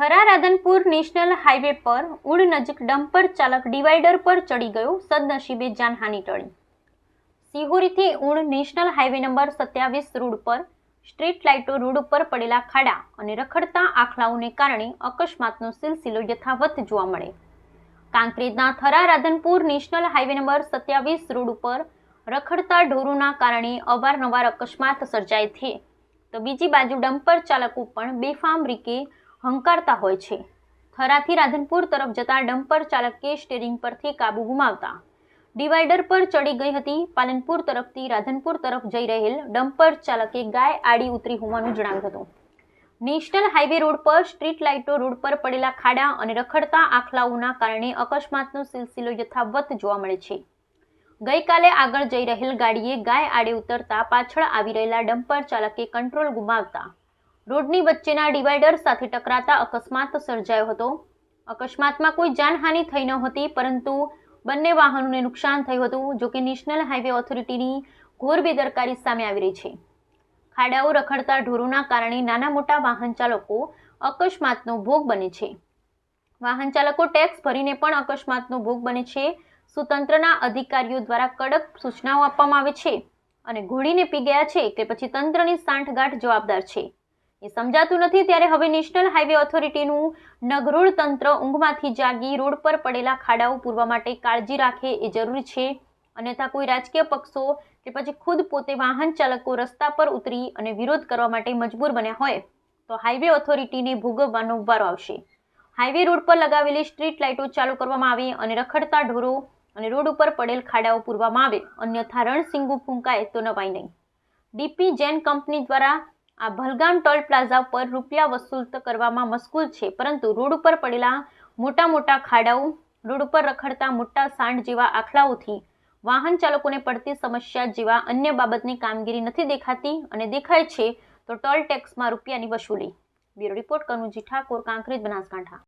Thara Radhanpur national highway પર ઉડ નજીક dumper ચાલક ડિવાઈડર પર ચડી ગયો, સદનસીબે જાનહાનિ ટળી। સિહોરીથી ઉડ નેશનલ હાઈવે નંબર 27 રોડ પર સ્ટ્રીટ લાઇટો રોડ ઉપર પડેલા ખાડા અને રખડતા આખલાઓને કારણે અકસ્માતનો સિલસિલો યથાવત જોવા મળે। કાંકરેજના Thara Radhanpur national highway number 27 road ઉપર રખડતા ઢોરોના કારણે અવારનવાર અકસ્માત સર્જાય છે, તો બીજી બાજુ ડમ્પર ચાલકો પણ બેફામ રીતે હંકારતા હોય છે। થરાથી રાધનપુર તરફ જતા ડમ્પર ચાલકે સ્ટીયરિંગ પરથી કાબુ ગુમાવતા ડિવાઈડર પર ચડી ગઈ હતી। પાલનપુર તરફથી રાધનપુર તરફ જઈ રહેલ ડમ્પર ચાલકે ગાય આડી ઉતરી હોવાનું જણાવ્યું હતું। નેશનલ હાઈવે રોડ પર સ્ટ્રીટ લાઇટો રોડ પર પડેલા ખાડા અને રખડતા આખલાઓના કારણે અકસ્માતનો સિલસિલો યથાવત જોવા મળે છે। ગઈકાલે આગળ જઈ રહેલ ગાડીએ ગાય આડે ઉતરતા પાછળ આવી રહેલા ડમ્પર ચાલકે કંટ્રોલ ગુમાવતા રોડની વચ્ચેના ડિવાઈડર સાથે ટકરાતા અકસ્માત સર્જાયો હતો। અકસ્માતમાં કોઈ જાનહાનિ થઈ ન હતી, પરંતુ બંને વાહનોને નુકસાન થયું હતું। જો કે નેશનલ હાઈવે ઓથોરિટીની ઘોર બેદરકારી સામે આવી રહી છે। ખાડાઓ રખડતા ઢોરોના કારણે નાના મોટા વાહન ચાલકો અકસ્માતનો ભોગ બને છે। વાહન ચાલકો ટેક્સ ભરીને પણ અકસ્માતનો ભોગ બને છે। શું તંત્રના અધિકારીઓ દ્વારા કડક સૂચનાઓ આપવામાં આવે છે અને ઘોડીને પી ગયા છે કે પછી તંત્રની સાંઠગાંઠ જવાબદાર છે, એ સમજાતું નથી। ત્યારે હવે નેશનલ હાઈવે ઓથોરિટીનું નગરોળ તંત્ર ઊંઘમાંથી જાગી રોડ પર પડેલા ખાડાઓ પૂરવા માટે કાળજી રાખે એ જરૂરી છે। અન્યથા કોઈ રાજકીય પક્ષો કે પછી ખુદ પોતે વાહન ચાલકો રસ્તા પર ઉતરી અને વિરોધ કરવા માટે મજબૂર બન્યા હોય તો હાઈવે ઓથોરિટીને ભોગવવાનો વારો આવશે। હાઈવે રોડ પર લગાવેલી સ્ટ્રીટ લાઇટો ચાલુ કરવામાં આવે અને રખડતા ઢોરો અને રોડ ઉપર પડેલ ખાડાઓ પૂરવામાં આવે, અન્યથા રણસિંગુ ફૂંકાય તો નવાય નહીં। ડીપી જૈન કંપની દ્વારા આ ભલગામ ટોલ પ્લાઝા પર રૂપિયા વસૂલ કરવામાં મશગુલ છે, પરંતુ રોડ ઉપર પડેલા મોટા ખાડાઓ, રોડ ઉપર રખડતા મોટા સાંઢ જેવા આખલાઓથી વાહન ચાલકોને પડતી સમસ્યા જેવા અન્ય બાબતની કામગીરી નથી દેખાતી અને દેખાય છે તો ટોલ ટેક્સમાં રૂપિયાની વસૂલી। Bureau report Kanuji Thakor, Kankrej, Banaskantha.